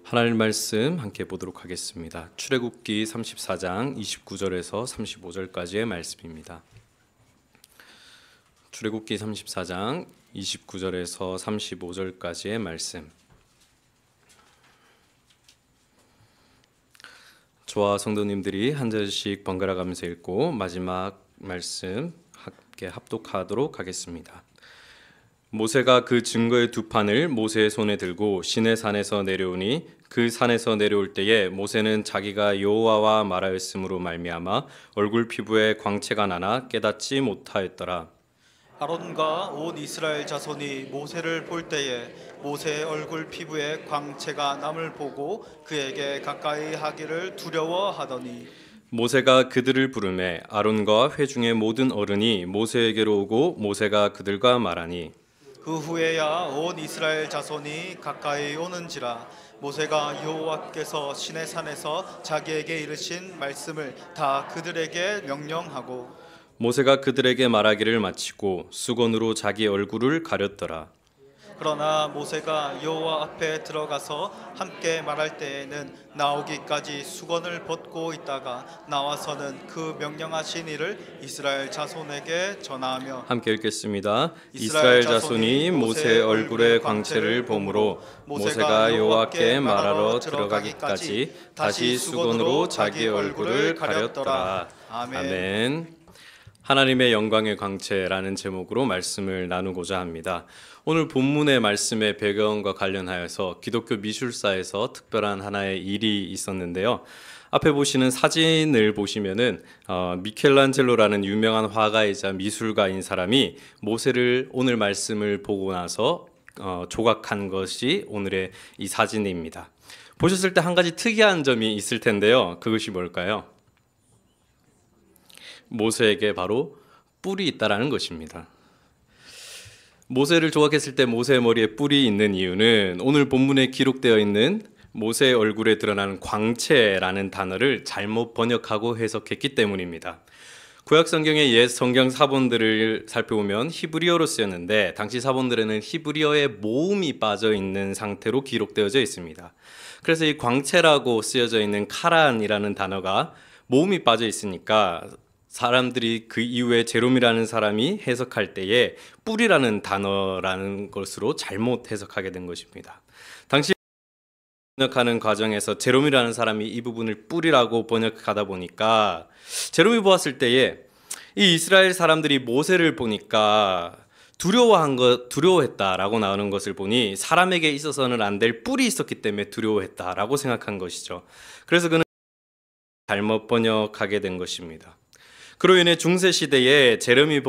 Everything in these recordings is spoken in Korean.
하나님 말씀 함께 보도록 하겠습니다. 출애굽기 34장 29절에서 35절까지의 말씀입니다. 출애굽기 34장 29절에서 35절까지의 말씀. 저와 성도님들이 한 절씩 번갈아 가면서 읽고 마지막 말씀 함께 합독하도록 하겠습니다. 모세가 그 증거의 두 판을 모세의 손에 들고 시내 산에서 내려오니 그 산에서 내려올 때에 모세는 자기가 여호와와 말하였으므로 말미암아 얼굴 피부에 광채가 나나 깨닫지 못하였더라. 아론과 온 이스라엘 자손이 모세를 볼 때에 모세의 얼굴 피부에 광채가 남을 보고 그에게 가까이 하기를 두려워하더니 모세가 그들을 부르매 아론과 회중의 모든 어른이 모세에게로 오고 모세가 그들과 말하니 그 후에야 온 이스라엘 자손이 가까이 오는지라 모세가 여호와께서 시내산에서 자기에게 이르신 말씀을 다 그들에게 명령하고 모세가 그들에게 말하기를 마치고 수건으로 자기 얼굴을 가렸더라. 그러나 모세가 여호와 앞에 들어가서 함께 말할 때에는 나오기까지 수건을 벗고 있다가 나와서는 그 명령하신 일을 이스라엘 자손에게 전하며 함께 읽겠습니다. 이스라엘 자손이 모세의 얼굴의 광채를 보므로 모세가 여호와께 말하러 들어가기까지 다시 수건으로 자기 얼굴을 가렸더라. 아멘. 하나님의 영광의 광채라는 제목으로 말씀을 나누고자 합니다. 오늘 본문의 말씀의 배경과 관련하여서 기독교 미술사에서 특별한 하나의 일이 있었는데요. 앞에 보시는 사진을 보시면은 미켈란젤로라는 유명한 화가이자 미술가인 사람이 모세를 오늘 말씀을 보고 나서 조각한 것이 오늘의 이 사진입니다. 보셨을 때 한 가지 특이한 점이 있을 텐데요. 그것이 뭘까요? 모세에게 바로 뿔이 있다라는 것입니다. 모세를 조각했을 때 모세의 머리에 뿔이 있는 이유는 오늘 본문에 기록되어 있는 모세의 얼굴에 드러나는 광채라는 단어를 잘못 번역하고 해석했기 때문입니다. 구약 성경의 옛 성경 사본들을 살펴보면 히브리어로 쓰였는데 당시 사본들에는 히브리어의 모음이 빠져 있는 상태로 기록되어져 있습니다. 그래서 이 광채라고 쓰여져 있는 카란이라는 단어가 모음이 빠져 있으니까 사람들이 그 이후에 제롬이라는 사람이 해석할 때에 뿔이라는 단어라는 것으로 잘못 해석하게 된 것입니다. 당시 번역하는 과정에서 제롬이라는 사람이 이 부분을 뿔이라고 번역하다 보니까 제롬이 보았을 때에 이 이스라엘 사람들이 모세를 보니까 두려워했다라고 나오는 것을 보니 사람에게 있어서는 안 될 뿔이 있었기 때문에 두려워했다라고 생각한 것이죠. 그래서 그는 잘못 번역하게 된 것입니다. 그로 인해 중세 시대에 제롬이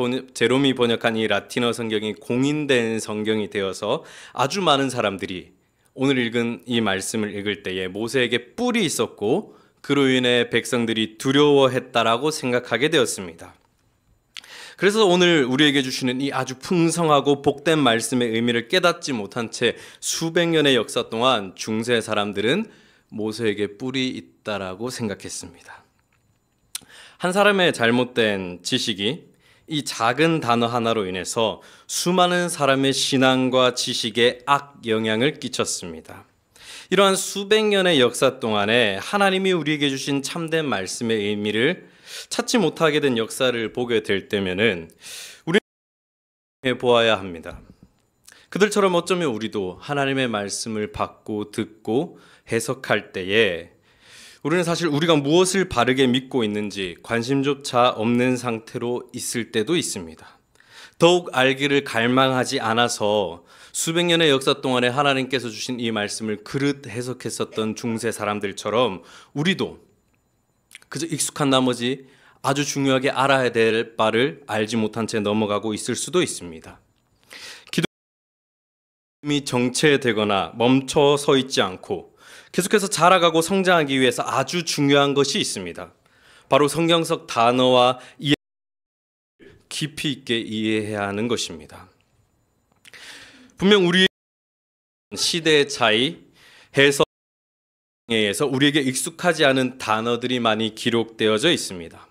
번역한 이 라틴어 성경이 공인된 성경이 되어서 아주 많은 사람들이 오늘 읽은 이 말씀을 읽을 때에 모세에게 뿔이 있었고 그로 인해 백성들이 두려워했다라고 생각하게 되었습니다. 그래서 오늘 우리에게 주시는 이 아주 풍성하고 복된 말씀의 의미를 깨닫지 못한 채 수백 년의 역사 동안 중세 사람들은 모세에게 뿔이 있다라고 생각했습니다. 한 사람의 잘못된 지식이 이 작은 단어 하나로 인해서 수많은 사람의 신앙과 지식에 악영향을 끼쳤습니다. 이러한 수백 년의 역사 동안에 하나님이 우리에게 주신 참된 말씀의 의미를 찾지 못하게 된 역사를 보게 될 때면은 우리는 보아야 합니다. 그들처럼 어쩌면 우리도 하나님의 말씀을 받고 듣고 해석할 때에 우리는 사실 우리가 무엇을 바르게 믿고 있는지 관심조차 없는 상태로 있을 때도 있습니다. 더욱 알기를 갈망하지 않아서 수백 년의 역사 동안에 하나님께서 주신 이 말씀을 그릇 해석했었던 중세 사람들처럼 우리도 그저 익숙한 나머지 아주 중요하게 알아야 될 바를 알지 못한 채 넘어가고 있을 수도 있습니다. 기독교가 정체되거나 멈춰 서 있지 않고 계속해서 자라가고 성장하기 위해서 아주 중요한 것이 있습니다. 바로 성경적 단어와 이해를 깊이 있게 이해해야 하는 것입니다. 분명 우리 시대의 차이, 해석에 의해서 우리에게 익숙하지 않은 단어들이 많이 기록되어져 있습니다.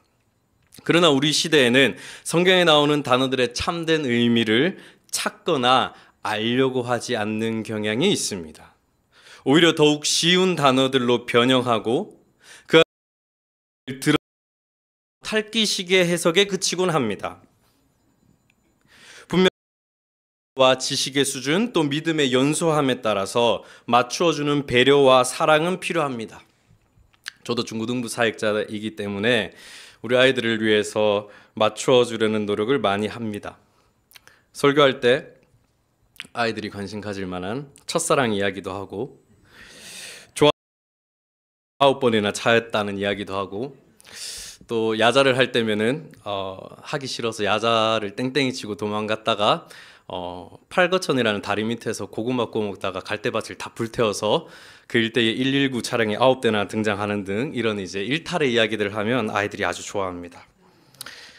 그러나 우리 시대에는 성경에 나오는 단어들의 참된 의미를 찾거나 알려고 하지 않는 경향이 있습니다. 오히려 더욱 쉬운 단어들로 변형하고 그 들어 탈기식의 해석에 그치곤 합니다. 분명 와 지식의 수준 또 믿음의 연소함에 따라서 맞추어주는 배려와 사랑은 필요합니다. 저도 중고등부 사역자이기 때문에 우리 아이들을 위해서 맞추어주려는 노력을 많이 합니다. 설교할 때 아이들이 관심 가질 만한 첫사랑 이야기도 하고 9번이나 차였다는 이야기도 하고 또 야자를 할 때면은 하기 싫어서 야자를 땡땡이 치고 도망갔다가 팔거천이라는 다리 밑에서 고구마 구워 먹다가 갈대밭을 다 불태워서 그 일대에 119 차량이 9대나 등장하는 등 이런 이제 일탈의 이야기들을 하면 아이들이 아주 좋아합니다.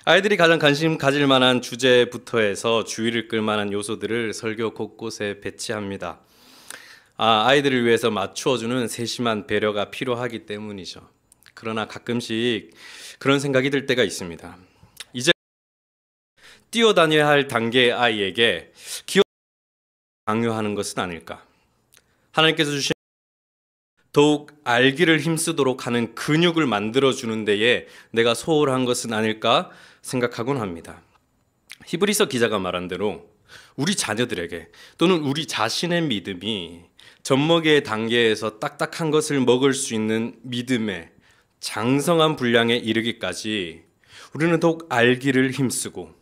아이들이 가장 관심 가질 만한 주제부터 해서 주의를 끌 만한 요소들을 설교 곳곳에 배치합니다. 아이들을 위해서 맞추어주는 세심한 배려가 필요하기 때문이죠. 그러나 가끔씩 그런 생각이 들 때가 있습니다. 이제 뛰어다녀야 할 단계의 아이에게 기억 강요하는 것은 아닐까? 하나님께서 주신 더욱 알기를 힘쓰도록 하는 근육을 만들어주는 데에 내가 소홀한 것은 아닐까 생각하곤 합니다. 히브리서 기자가 말한 대로 우리 자녀들에게 또는 우리 자신의 믿음이 젖먹이의 단계에서 딱딱한 것을 먹을 수 있는 믿음의 장성한 분량에 이르기까지 우리는 더욱 알기를 힘쓰고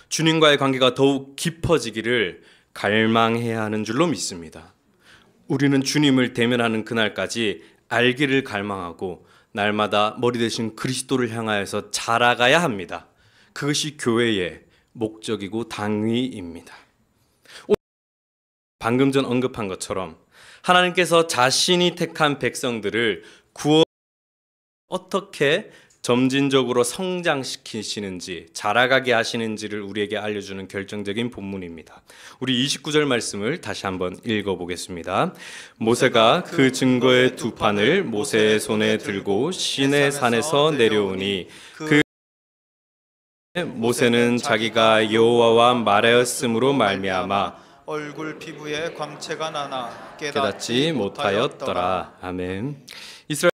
주님과의 관계가 더욱 깊어지기를 갈망해야 하는 줄로 믿습니다. 우리는 주님을 대면하는 그날까지 알기를 갈망하고 날마다 머리 대신 그리스도를 향하여서 자라가야 합니다. 그것이 교회의 목적이고 당위입니다. 방금 전 언급한 것처럼 하나님께서 자신이 택한 백성들을 구원 어떻게 점진적으로 성장시키시는지 자라가게 하시는지를 우리에게 알려주는 결정적인 본문입니다. 우리 29절 말씀을 다시 한번 읽어보겠습니다. 모세가 그 증거의 두 판을 모세의 손에 들고 시내 산에서 내려오니 그 모세는 자기가 여호와와 말하였으므로 말미암아 얼굴 피부에 광채가 나나 깨닫지 못하였더라. 아멘. 이스라엘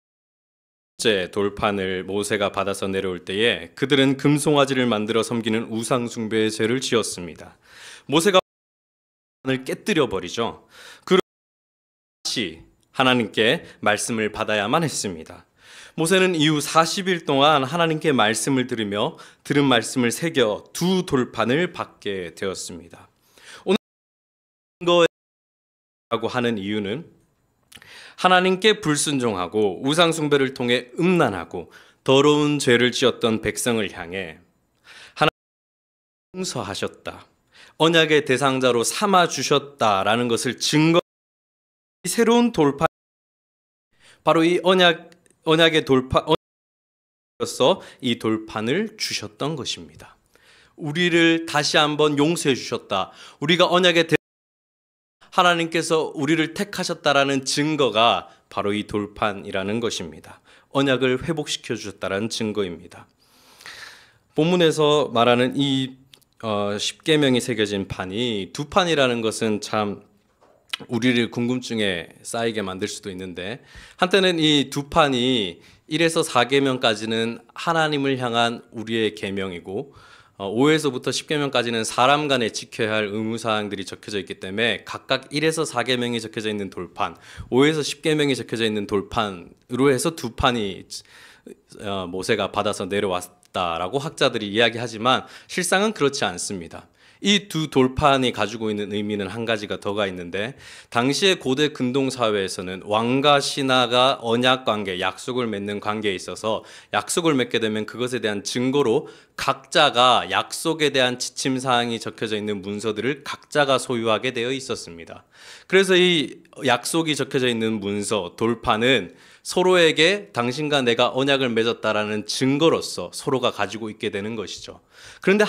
번째 돌판을 모세가 받아서 내려올 때에 그들은 금송아지를 만들어 섬기는 우상 숭배의 죄를 지었습니다. 모세가 을 깨뜨려 버리죠. 그리고 다시 하나님께 말씀을 받아야만 했습니다. 모세는 이후 40일 동안 하나님께 말씀을 들으며 들은 말씀을 새겨 두 돌판을 받게 되었습니다. 오늘 거라고 하는 이유는 하나님께 불순종하고 우상 숭배를 통해 음란하고 더러운 죄를 지었던 백성을 향해 하나님 용서하셨다. 언약의 대상자로 삼아 주셨다라는 것을 증거 새로운 돌판 바로 이 언약의 돌판으로서 이 돌판을 주셨던 것입니다. 우리를 다시 한번 용서해 주셨다. 우리가 언약의 하나님께서 우리를 택하셨다라는 증거가 바로 이 돌판이라는 것입니다. 언약을 회복시켜 주셨다라는 증거입니다. 본문에서 말하는 이 십계명이 새겨진 판이 두 판이라는 것은 참 우리를 궁금증에 쌓이게 만들 수도 있는데 한때는 이 두 판이 1에서 4계명까지는 하나님을 향한 우리의 계명이고 5에서부터 10계명까지는 사람 간에 지켜야 할 의무사항들이 적혀져 있기 때문에 각각 1에서 4계명이 적혀져 있는 돌판, 5에서 10계명이 적혀져 있는 돌판으로 해서 두 판이 모세가 받아서 내려왔다라고 학자들이 이야기하지만 실상은 그렇지 않습니다. 이 두 돌판이 가지고 있는 의미는 한 가지가 더가 있는데 당시의 고대 근동 사회에서는 왕과 신하가 언약 관계, 약속을 맺는 관계에 있어서 약속을 맺게 되면 그것에 대한 증거로 각자가 약속에 대한 지침 사항이 적혀져 있는 문서들을 각자가 소유하게 되어 있었습니다. 그래서 이 약속이 적혀져 있는 문서, 돌판은 서로에게 당신과 내가 언약을 맺었다라는 증거로서 서로가 가지고 있게 되는 것이죠. 그런데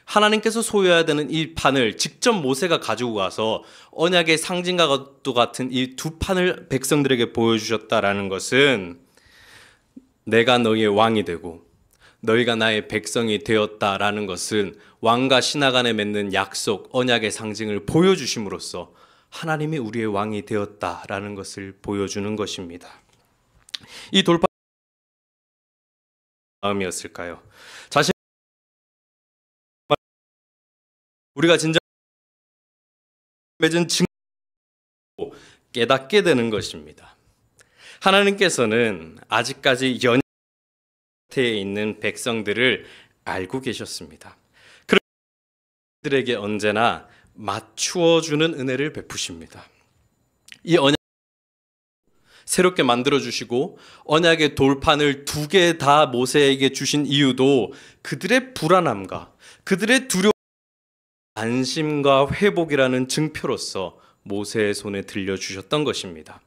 하나님께서 소유해야 되는 이 판을 직접 모세가 가지고 가서 언약의 상징과 같은 이 두 판을 백성들에게 보여주셨다라는 것은 내가 너희의 왕이 되고 너희가 나의 백성이 되었다라는 것은 왕과 신하 간에 맺는 약속, 언약의 상징을 보여주심으로써 하나님이 우리의 왕이 되었다라는 것을 보여주는 것입니다. 이 돌파 마음이었을까요? 자신 우리가 진정 맺은 증거 깨닫게 되는 것입니다. 하나님께서는 아직까지 연약에 있는 백성들을 알고 계셨습니다. 그들에게 언제나 맞추어 주는 은혜를 베푸십니다. 이 언약 새롭게 만들어 주시고 언약의 돌판을 2개 다 모세에게 주신 이유도 그들의 불안함과 그들의 두려움, 안심과 회복이라는 증표로서 모세의 손에 들려주셨던 것입니다.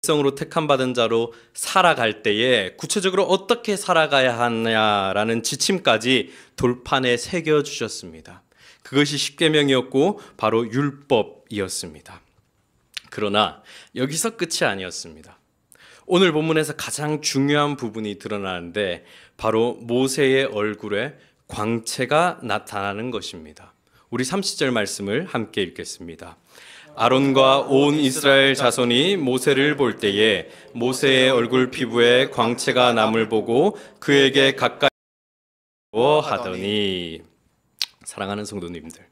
백성으로 택함받은 자로 살아갈 때에 구체적으로 어떻게 살아가야 하냐라는 지침까지 돌판에 새겨주셨습니다. 그것이 십계명이었고 바로 율법이었습니다. 그러나 여기서 끝이 아니었습니다. 오늘 본문에서 가장 중요한 부분이 드러나는데 바로 모세의 얼굴에 광채가 나타나는 것입니다. 우리 30절 말씀을 함께 읽겠습니다. 아론과 온 이스라엘 자손이 모세를 볼 때에 모세의 얼굴 피부에 광채가 남을 보고 그에게 가까이 하더니. 사랑하는 성도님들,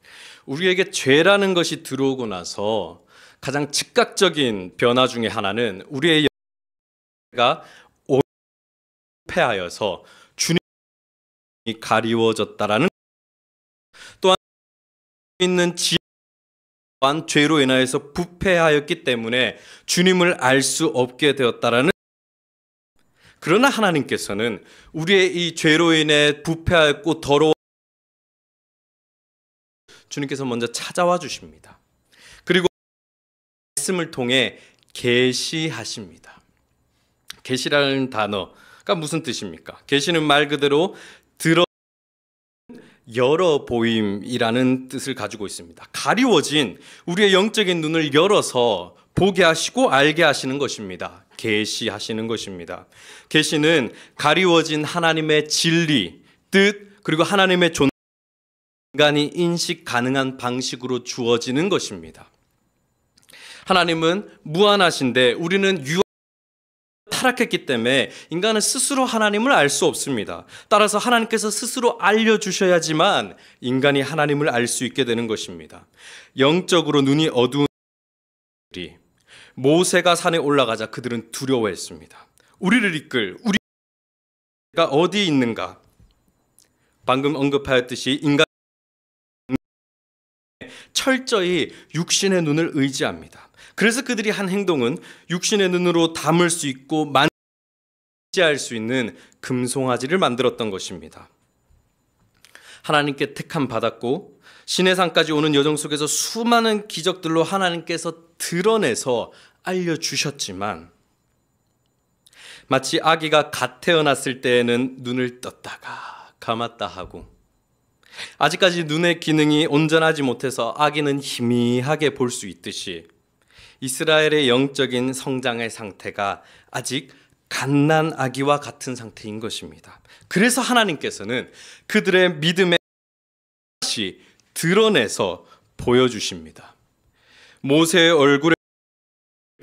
우리에게 죄라는 것이 들어오고 나서 가장 즉각적인 변화 중에 하나는 우리의 영가 패하여서 주님이 가리워졌다라는, 또한 있는 또한 죄로 인하여서 부패하였기 때문에 주님을 알 수 없게 되었다라는. 그러나 하나님께서는 우리의 이 죄로 인해 부패하였고 더러워 주님께서 먼저 찾아와 주십니다. 그리고 말씀을 통해 계시하십니다. 계시라는 단어가 무슨 뜻입니까? 계시는 말 그대로 열어 보임이라는 뜻을 가지고 있습니다. 가리워진 우리의 영적인 눈을 열어서 보게 하시고 알게 하시는 것입니다. 계시하시는 것입니다. 계시는 가리워진 하나님의 진리, 뜻, 그리고 하나님의 존재, 인간이 인식 가능한 방식으로 주어지는 것입니다. 하나님은 무한하신데 우리는 타락했기 때문에 인간은 스스로 하나님을 알 수 없습니다. 따라서 하나님께서 스스로 알려주셔야지만 인간이 하나님을 알 수 있게 되는 것입니다. 영적으로 눈이 어두운 자들이 모세가 산에 올라가자 그들은 두려워했습니다. 우리를 이끌 우리가 어디 있는가? 방금 언급하였듯이 인간 철저히 육신의 눈을 의지합니다. 그래서 그들이 한 행동은 육신의 눈으로 담을 수 있고 만지할 수 있는 금송아지를 만들었던 것입니다. 하나님께 택함 받았고 시내산까지 오는 여정 속에서 수많은 기적들로 하나님께서 드러내서 알려주셨지만 마치 아기가 갓 태어났을 때에는 눈을 떴다가 감았다 하고 아직까지 눈의 기능이 온전하지 못해서 아기는 희미하게 볼 수 있듯이 이스라엘의 영적인 성장의 상태가 아직 갓난 아기와 같은 상태인 것입니다. 그래서 하나님께서는 그들의 믿음의 다시 드러내서 보여주십니다. 모세의 얼굴을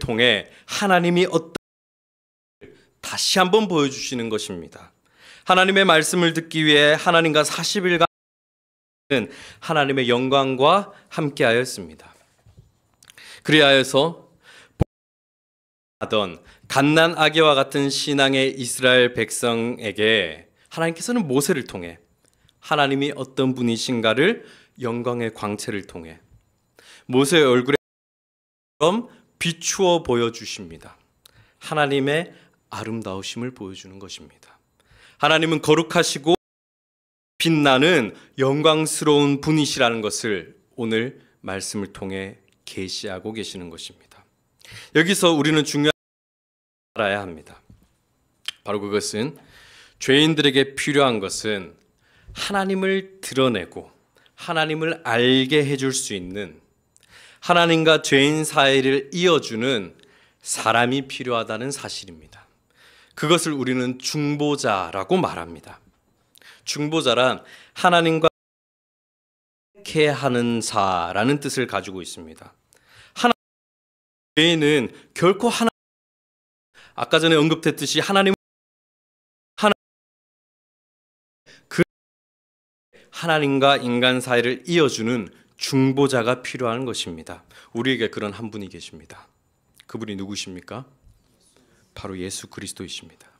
통해 하나님이 어떤 다시 한번 보여주시는 것입니다. 하나님의 말씀을 듣기 위해 하나님과 40일간 하나님의 영광과 함께하였습니다. 그리하여서 하던 갓난 아기와 같은 신앙의 이스라엘 백성에게 하나님께서는 모세를 통해 하나님이 어떤 분이신가를 영광의 광채를 통해 모세의 얼굴에 비추어 보여주십니다. 하나님의 아름다우심을 보여주는 것입니다. 하나님은 거룩하시고 빛나는 영광스러운 분이시라는 것을 오늘 말씀을 통해 계시하고 계시는 것입니다. 여기서 우리는 중요한 것을 알아야 합니다. 바로 그것은 죄인들에게 필요한 것은 하나님을 드러내고 하나님을 알게 해줄 수 있는 하나님과 죄인 사이를 이어주는 사람이 필요하다는 사실입니다. 그것을 우리는 중보자라고 말합니다. 중보자란 하나님과 함께 하는 자라는 뜻을 가지고 있습니다. 하나님 외에는 결코 아까 전에 언급했듯이 하나님과 인간 사이를 이어주는 중보자가 필요한 것입니다. 우리에게 그런 한 분이 계십니다. 그분이 누구십니까? 바로 예수 그리스도이십니다.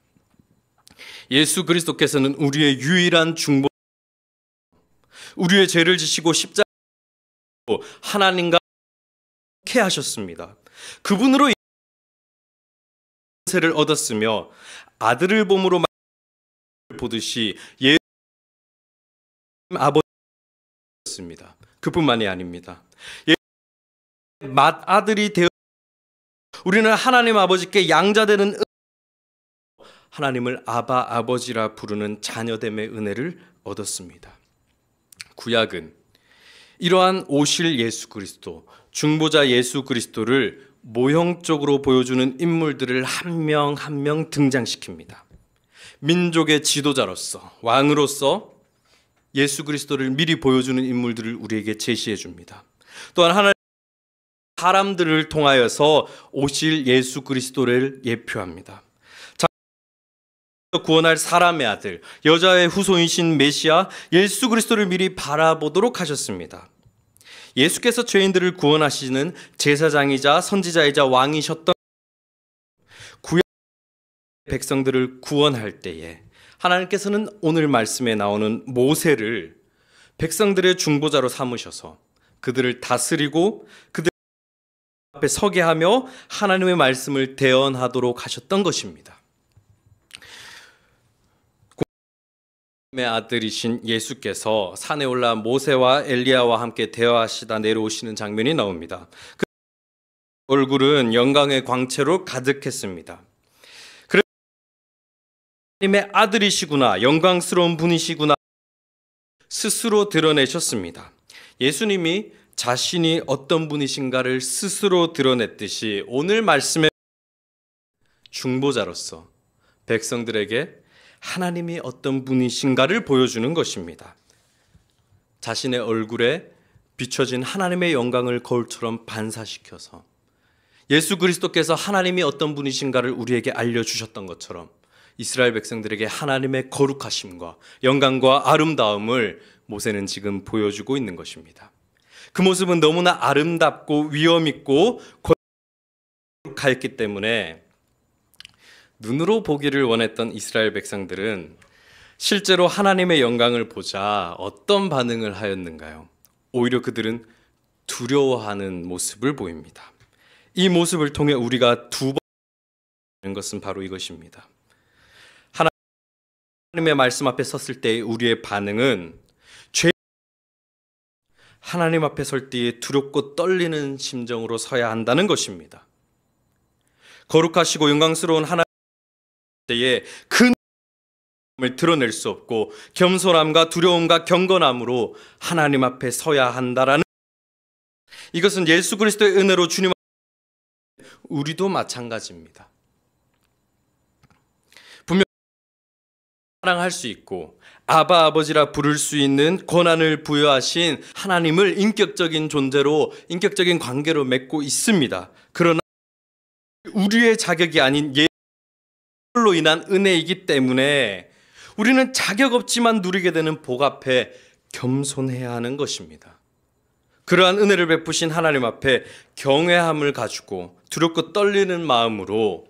예수 그리스도께서는 우리의 유일한 중보, 우리의 죄를 지시고 십자가로 하나님과 함께 하셨습니다. 그분으로 세를 얻었으며 아들을 몸으로 보듯이 예수 아버지였습니다. 그뿐만이 아닙니다. 맏아들이 되어 우리는 하나님 아버지께 양자되는 하나님을 아바 아버지라 부르는 자녀됨의 은혜를 얻었습니다. 구약은 이러한 오실 예수 그리스도, 중보자 예수 그리스도를 모형적으로 보여주는 인물들을 한 명 한 명 등장시킵니다. 민족의 지도자로서, 왕으로서 예수 그리스도를 미리 보여주는 인물들을 우리에게 제시해 줍니다. 또한 하나님 사람들을 통하여서 오실 예수 그리스도를 예표합니다. 구원할 사람의 아들, 여자의 후손이신 메시아 예수 그리스도를 미리 바라보도록 하셨습니다. 예수께서 죄인들을 구원하시는 제사장이자 선지자이자 왕이셨던 구약 백성들을 구원할 때에 하나님께서는 오늘 말씀에 나오는 모세를 백성들의 중보자로 삼으셔서 그들을 다스리고 그들 앞에 서게 하며 하나님의 말씀을 대언하도록 하셨던 것입니다. 하나님의 아들이신 예수께서 산에 올라 모세와 엘리야와 함께 대화하시다 내려오시는 장면이 나옵니다. 그 얼굴은 영광의 광채로 가득했습니다. 그래서 하나님의 아들이시구나, 영광스러운 분이시구나 스스로 드러내셨습니다. 예수님이 자신이 어떤 분이신가를 스스로 드러냈듯이 오늘 말씀의 중보자로서 백성들에게 하나님이 어떤 분이신가를 보여주는 것입니다. 자신의 얼굴에 비춰진 하나님의 영광을 거울처럼 반사시켜서 예수 그리스도께서 하나님이 어떤 분이신가를 우리에게 알려주셨던 것처럼 이스라엘 백성들에게 하나님의 거룩하심과 영광과 아름다움을 모세는 지금 보여주고 있는 것입니다. 그 모습은 너무나 아름답고 위엄있고 거룩하였기 때문에 눈으로 보기를 원했던 이스라엘 백성들은 실제로 하나님의 영광을 보자 어떤 반응을 하였는가요? 오히려 그들은 두려워하는 모습을 보입니다. 이 모습을 통해 우리가 두 번 하는 것은 바로 이것입니다. 하나님의 말씀 앞에 섰을 때 우리의 반응은 하나님 앞에 설 때에 두렵고 떨리는 심정으로 서야 한다는 것입니다. 거룩하시고 영광스러운 하나님 때에 그 을 드러낼 수 없고 겸손함과 두려움과 경건함으로 하나님 앞에 서야 한다라는, 이것은 예수 그리스도의 은혜로 주님 우리도 마찬가지입니다. 분명 사랑할 수 있고 아바 아버지라 부를 수 있는 권한을 부여하신 하나님을 인격적인 존재로, 인격적인 관계로 맺고 있습니다. 그러나 우리의 자격이 아닌 예수로 인한 은혜이기 때문에 우리는 자격 없지만 누리게 되는 복 앞에 겸손해야 하는 것입니다. 그러한 은혜를 베푸신 하나님 앞에 경외함을 가지고 두렵고 떨리는 마음으로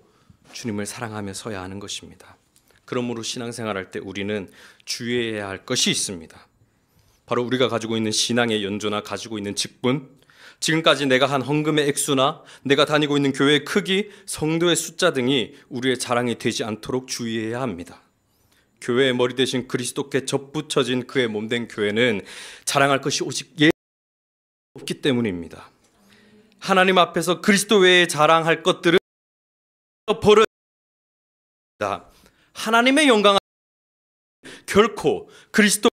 주님을 사랑하며 서야 하는 것입니다. 그러므로 신앙생활할 때 우리는 주의해야 할 것이 있습니다. 바로 우리가 가지고 있는 신앙의 연조나 가지고 있는 직분, 지금까지 내가 한 헌금의 액수나 내가 다니고 있는 교회의 크기, 성도의 숫자 등이 우리의 자랑이 되지 않도록 주의해야 합니다. 교회의 머리 대신 그리스도께 접붙여진 그의 몸된 교회는 자랑할 것이 오직 없기 때문입니다. 하나님 앞에서 그리스도 외에 자랑할 것들은 버려야 합니다. 하나님의 영광 결코 그리스도를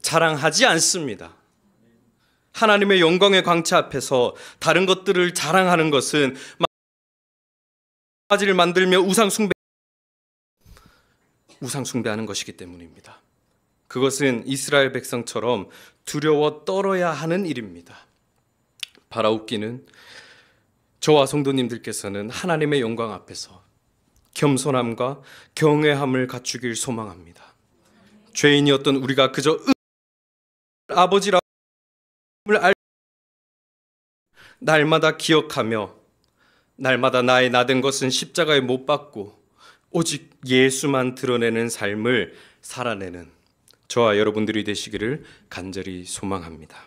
자랑하지 않습니다. 하나님의 영광의 광채 앞에서 다른 것들을 자랑하는 것은 바가지를 만들며 우상 숭배 우상 숭배하는 것이기 때문입니다. 그것은 이스라엘 백성처럼 두려워 떨어야 하는 일입니다. 바라옵기는 저와 성도님들께서는 하나님의 영광 앞에서 겸손함과 경외함을 갖추길 소망합니다. 죄인이었던 우리가 그저 아버지라고 날마다 기억하며 날마다 나의 나된 것은 십자가에 못 박고 오직 예수만 드러내는 삶을 살아내는 저와 여러분들이 되시기를 간절히 소망합니다.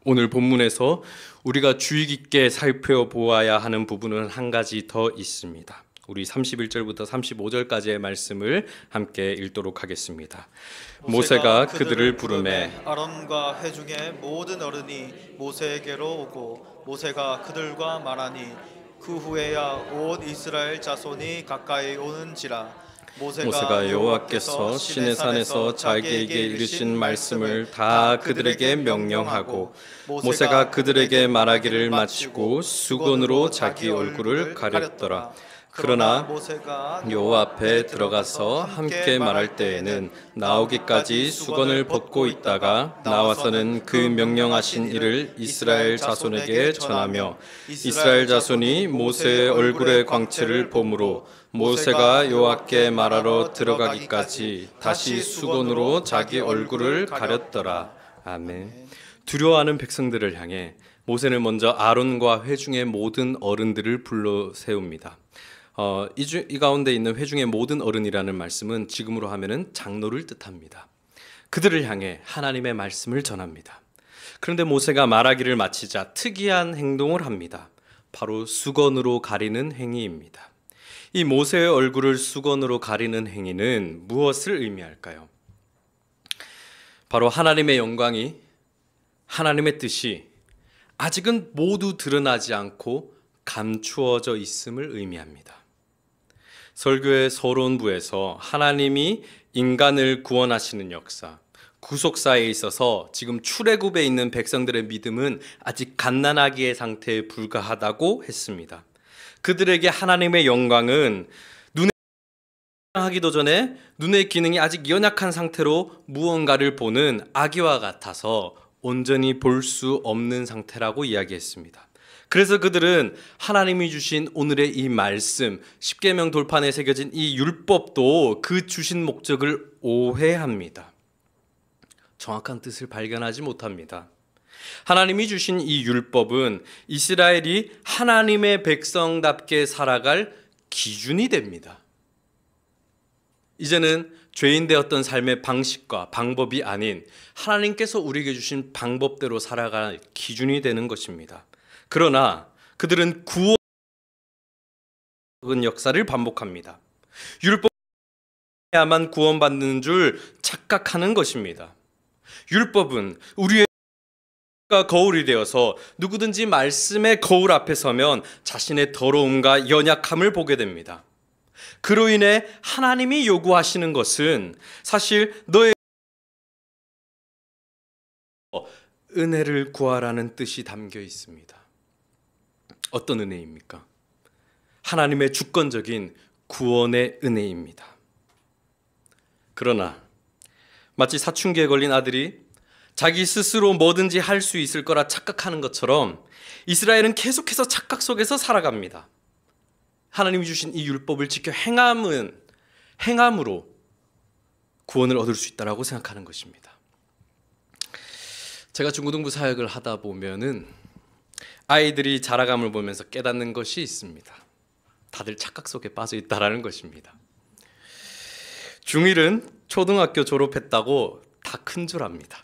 오늘 본문에서 우리가 주의 깊게 살펴보아야 하는 부분은 한 가지 더 있습니다. 우리 31절부터 35절까지의 말씀을 함께 읽도록 하겠습니다. 모세가 그들을 부르매 아론과 회중의 모든 어른이 모세에게로 오고 모세가 그들과 말하니 그 후에야 온 이스라엘 자손이 가까이 오는지라. 모세가 여호와께서 시내산에서 자기에게 이르신 말씀을 다 그들에게 명령하고 모세가 그들에게 말하기를 마치고 수건으로 자기 얼굴을 가렸더라. 그러나 여호와 앞에 들어가서 함께 말할 때에는 나오기까지 수건을 벗고 있다가 나와서는 그 명령하신 일을 이스라엘 자손에게 전하며 이스라엘 자손이 모세의 얼굴의 광채를 보므로 모세가 여호와께 말하러 들어가기까지 다시 수건으로 자기 얼굴을 가렸더라. 아멘. 두려워하는 백성들을 향해 모세는 먼저 아론과 회중의 모든 어른들을 불러 세웁니다. 이 가운데 있는 회중의 모든 어른이라는 말씀은 지금으로 하면은 장로를 뜻합니다. 그들을 향해 하나님의 말씀을 전합니다. 그런데 모세가 말하기를 마치자 특이한 행동을 합니다. 바로 수건으로 가리는 행위입니다. 이 모세의 얼굴을 수건으로 가리는 행위는 무엇을 의미할까요? 바로 하나님의 영광이, 하나님의 뜻이 아직은 모두 드러나지 않고 감추어져 있음을 의미합니다. 설교의 서론부에서 하나님이 인간을 구원하시는 역사, 구속사에 있어서 지금 출애굽에 있는 백성들의 믿음은 아직 갓난아기의 상태에 불과하다고 했습니다. 그들에게 하나님의 영광은 눈에 하기도 전에 눈의 기능이 아직 연약한 상태로 무언가를 보는 아기와 같아서 온전히 볼 수 없는 상태라고 이야기했습니다. 그래서 그들은 하나님이 주신 오늘의 이 말씀, 십계명 돌판에 새겨진 이 율법도 그 주신 목적을 오해합니다. 정확한 뜻을 발견하지 못합니다. 하나님이 주신 이 율법은 이스라엘이 하나님의 백성답게 살아갈 기준이 됩니다. 이제는 죄인 되었던 삶의 방식과 방법이 아닌 하나님께서 우리에게 주신 방법대로 살아갈 기준이 되는 것입니다. 그러나 그들은 구원 역사를 반복합니다. 율법에야만 구원받는 줄 착각하는 것입니다. 율법은 우리의 거울이 되어서 누구든지 말씀의 거울 앞에 서면 자신의 더러움과 연약함을 보게 됩니다. 그로 인해 하나님이 요구하시는 것은 사실 너의 은혜를 구하라는 뜻이 담겨 있습니다. 어떤 은혜입니까? 하나님의 주권적인 구원의 은혜입니다. 그러나 마치 사춘기에 걸린 아들이 자기 스스로 뭐든지 할 수 있을 거라 착각하는 것처럼 이스라엘은 계속해서 착각 속에서 살아갑니다. 하나님이 주신 이 율법을 지켜 행함으로 구원을 얻을 수 있다고 생각하는 것입니다. 제가 중고등부 사역을 하다 보면은 아이들이 자라감을 보면서 깨닫는 것이 있습니다. 다들 착각 속에 빠져 있다라는 것입니다. 중1은 초등학교 졸업했다고 다 큰 줄 압니다.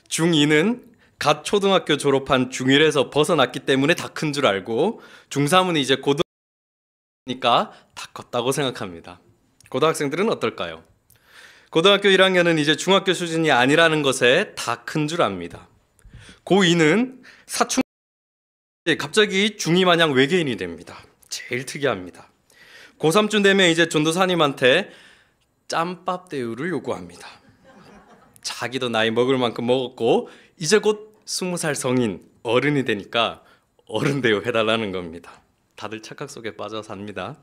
중2는 갓 초등학교 졸업한 중1에서 벗어났기 때문에 다 큰 줄 알고 중3은 이제 고등학교니까 다 컸다고 생각합니다. 고등학생들은 어떨까요? 고등학교 1학년은 이제 중학교 수준이 아니라는 것에 다 큰 줄 압니다. 고2는 사춘기 갑자기 중2 마냥 외계인이 됩니다. 제일 특이합니다. 고3쯤 되면 이제 전도사님한테 짬밥 대우를 요구합니다. 자기도 나이 먹을 만큼 먹었고 이제 곧 20살 성인 어른이 되니까 어른 대우 해달라는 겁니다. 다들 착각 속에 빠져 삽니다.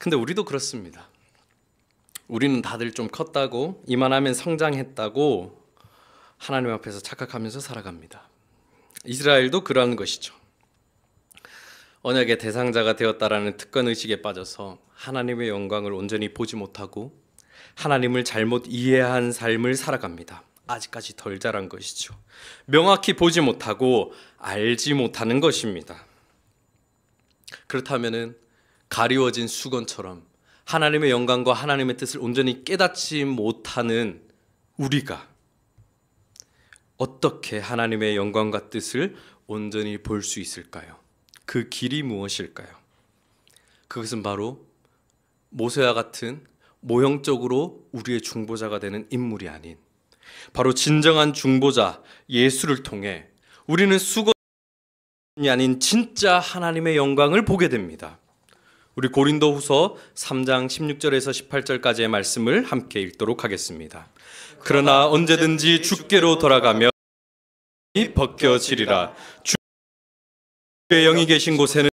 근데 우리도 그렇습니다. 우리는 다들 좀 컸다고, 이만하면 성장했다고 하나님 앞에서 착각하면서 살아갑니다. 이스라엘도 그러한 것이죠. 언약의 대상자가 되었다라는 특권의식에 빠져서 하나님의 영광을 온전히 보지 못하고 하나님을 잘못 이해한 삶을 살아갑니다. 아직까지 덜 자란 것이죠. 명확히 보지 못하고 알지 못하는 것입니다. 그렇다면 가리워진 수건처럼 하나님의 영광과 하나님의 뜻을 온전히 깨닫지 못하는 우리가 어떻게 하나님의 영광과 뜻을 온전히 볼 수 있을까요? 그 길이 무엇일까요? 그것은 바로 모세와 같은 모형적으로 우리의 중보자가 되는 인물이 아닌 바로 진정한 중보자 예수를 통해 우리는 수건이 아닌 진짜 하나님의 영광을 보게 됩니다. 우리 고린도후서 3장 16절에서 18절까지의 말씀을 함께 읽도록 하겠습니다. 그러나 언제든지 주께로 돌아가며 벗겨지리라. 주의 영이 계신 곳에는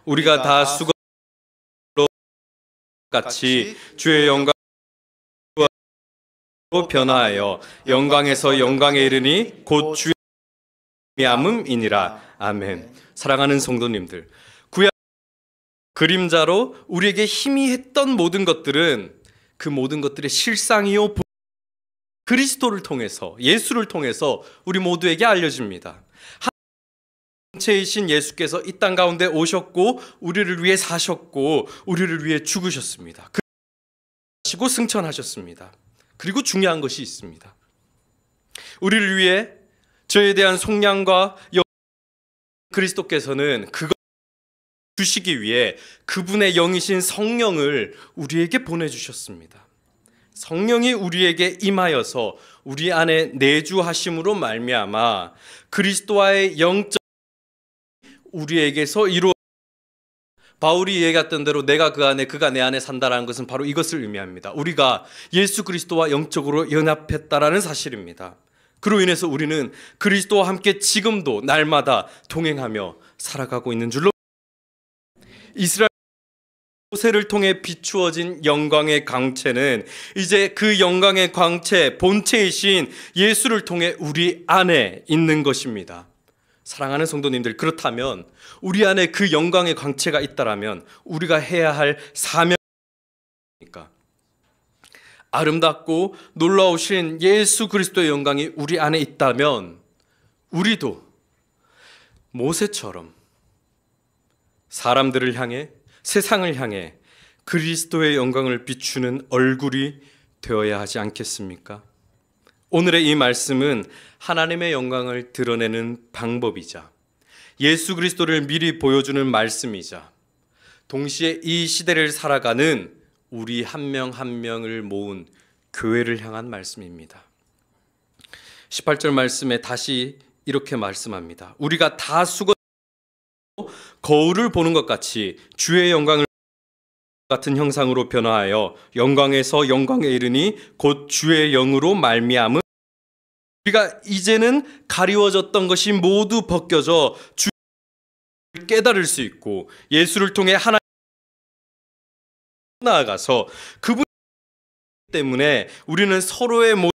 우리가 다 수건으로 같이 주의 영광으로 변화하여 영광에서 영광에 이르니 곧 주의 미암음이니라. 아멘. 사랑하는 성도님들, 구약 그림자로 우리에게 힘이 했던 모든 것들은 그 모든 것들의 실상이요 그리스도를 통해서, 예수를 통해서 우리 모두에게 알려집니다. 하나님이신 예수께서 이 땅 가운데 오셨고 우리를 위해 사셨고 우리를 위해 죽으셨습니다. 그리고 승천하셨습니다. 그리고 중요한 것이 있습니다. 우리를 위해 저에 대한 속량과 그리스도께서는 그것 주시기 위해 그분의 영이신 성령을 우리에게 보내주셨습니다. 성령이 우리에게 임하여서 우리 안에 내주하심으로 말미암아 그리스도와의 영적 우리에게서 이루어 바울이 얘기했던 대로 내가 그 안에 그가 내 안에 산다라는 것은 바로 이것을 의미합니다. 우리가 예수 그리스도와 영적으로 연합했다라는 사실입니다. 그로 인해서 우리는 그리스도와 함께 지금도 날마다 동행하며 살아가고 있는 줄로 이스라엘 모세를 통해 비추어진 영광의 광채는 이제 그 영광의 광채 본체이신 예수를 통해 우리 안에 있는 것입니다. 사랑하는 성도님들, 그렇다면 우리 안에 그 영광의 광채가 있다라면 우리가 해야 할 사명입니까? 아름답고 놀라우신 예수 그리스도의 영광이 우리 안에 있다면 우리도 모세처럼 사람들을 향해, 세상을 향해 그리스도의 영광을 비추는 얼굴이 되어야 하지 않겠습니까? 오늘의 이 말씀은 하나님의 영광을 드러내는 방법이자 예수 그리스도를 미리 보여주는 말씀이자 동시에 이 시대를 살아가는 우리 한 명 한 명을 모은 교회를 향한 말씀입니다. 18절 말씀에 다시 이렇게 말씀합니다. 우리가 다 수고 거울을 보는 것 같이 주의 영광을 같은 형상으로 변화하여 영광에서 영광에 이르니 곧 주의 영으로 말미암음. 우리가 이제는 가리워졌던 것이 모두 벗겨져 주를 깨달을 수 있고 예수를 통해 하나님 나아가서 그분 때문에 우리는 서로의 모습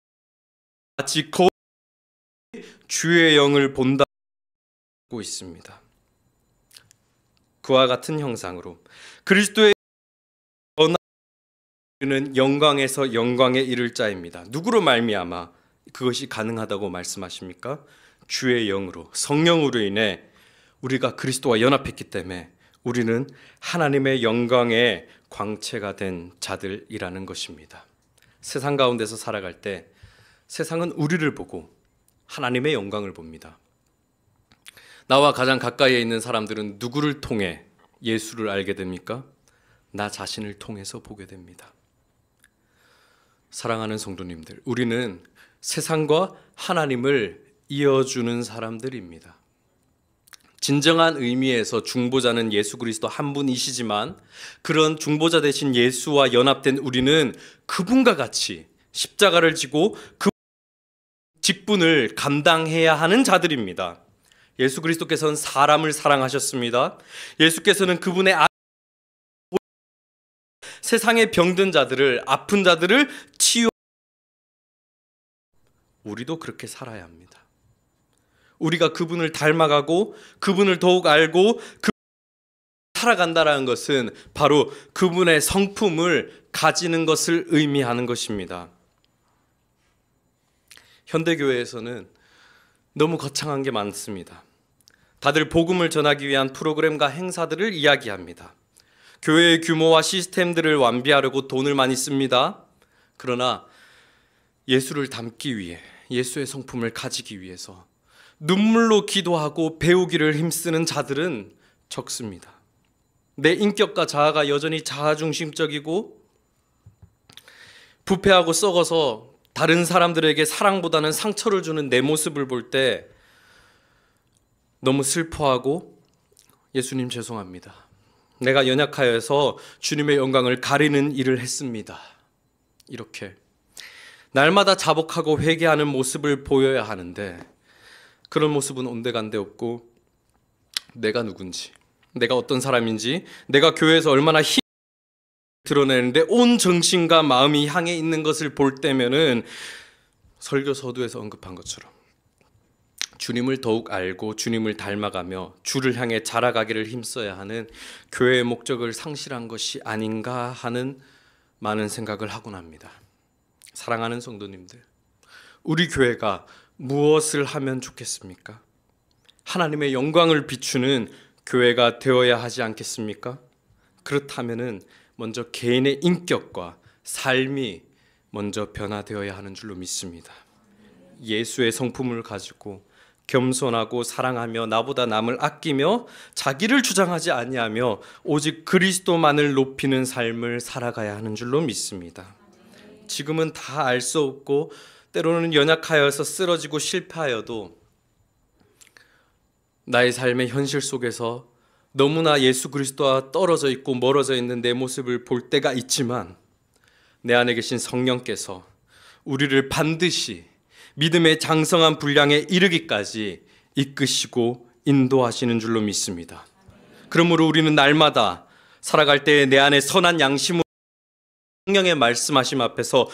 같이 거울 주의 영을 본다고 있습니다. 그와 같은 형상으로 그리스도의 는 영광에서 영광에 이를 자입니다. 누구로 말미암아 그것이 가능하다고 말씀하십니까? 주의 영으로, 성령으로 인해 우리가 그리스도와 연합했기 때문에 우리는 하나님의 영광의 광채가 된 자들이라는 것입니다. 세상 가운데서 살아갈 때 세상은 우리를 보고 하나님의 영광을 봅니다. 나와 가장 가까이에 있는 사람들은 누구를 통해 예수를 알게 됩니까? 나 자신을 통해서 보게 됩니다. 사랑하는 성도님들, 우리는 세상과 하나님을 이어주는 사람들입니다. 진정한 의미에서 중보자는 예수 그리스도 한 분이시지만 그런 중보자 되신 예수와 연합된 우리는 그분과 같이 십자가를 지고 그 직분을 감당해야 하는 자들입니다. 예수 그리스도께서는 사람을 사랑하셨습니다. 예수께서는 그분의 세상에 병든 자들을, 아픈 자들을 치유. 우리도 그렇게 살아야 합니다. 우리가 그분을 닮아가고 그분을 더욱 알고 살아간다는 것은 바로 그분의 성품을 가지는 것을 의미하는 것입니다. 현대교회에서는 너무 거창한 게 많습니다. 다들 복음을 전하기 위한 프로그램과 행사들을 이야기합니다. 교회의 규모와 시스템들을 완비하려고 돈을 많이 씁니다. 그러나 예수를 닮기 위해, 예수의 성품을 가지기 위해서 눈물로 기도하고 배우기를 힘쓰는 자들은 적습니다. 내 인격과 자아가 여전히 자아중심적이고 부패하고 썩어서 다른 사람들에게 사랑보다는 상처를 주는 내 모습을 볼 때 너무 슬퍼하고 예수님 죄송합니다. 내가 연약하여서 주님의 영광을 가리는 일을 했습니다. 이렇게 날마다 자복하고 회개하는 모습을 보여야 하는데 그런 모습은 온데간데 없고 내가 누군지, 내가 어떤 사람인지, 내가 교회에서 얼마나 힘을 드러내는데 온 정신과 마음이 향해 있는 것을 볼 때면은 설교 서두에서 언급한 것처럼 주님을 더욱 알고 주님을 닮아가며 주를 향해 자라가기를 힘써야 하는 교회의 목적을 상실한 것이 아닌가 하는 많은 생각을 하곤 합니다. 사랑하는 성도님들, 우리 교회가 무엇을 하면 좋겠습니까? 하나님의 영광을 비추는 교회가 되어야 하지 않겠습니까? 그렇다면은 먼저 개인의 인격과 삶이 먼저 변화되어야 하는 줄로 믿습니다. 예수의 성품을 가지고 겸손하고 사랑하며 나보다 남을 아끼며 자기를 주장하지 아니하며 오직 그리스도만을 높이는 삶을 살아가야 하는 줄로 믿습니다. 지금은 다 알 수 없고 때로는 연약하여서 쓰러지고 실패하여도 나의 삶의 현실 속에서 너무나 예수 그리스도와 떨어져 있고 멀어져 있는 내 모습을 볼 때가 있지만 내 안에 계신 성령께서 우리를 반드시 믿음의 장성한 분량에 이르기까지 이끄시고 인도하시는 줄로 믿습니다. 그러므로 우리는 날마다 살아갈 때 내 안에 선한 양심으로 성령의 말씀하심 앞에서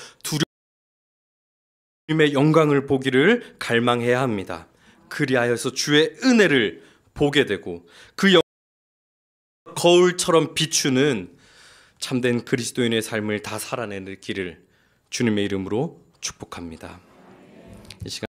주님의 영광을 보기를 갈망해야 합니다. 그리하여서 주의 은혜를 보게 되고 그 거울처럼 비추는 참된 그리스도인의 삶을 다 살아내는 길을 주님의 이름으로 축복합니다. 이 시간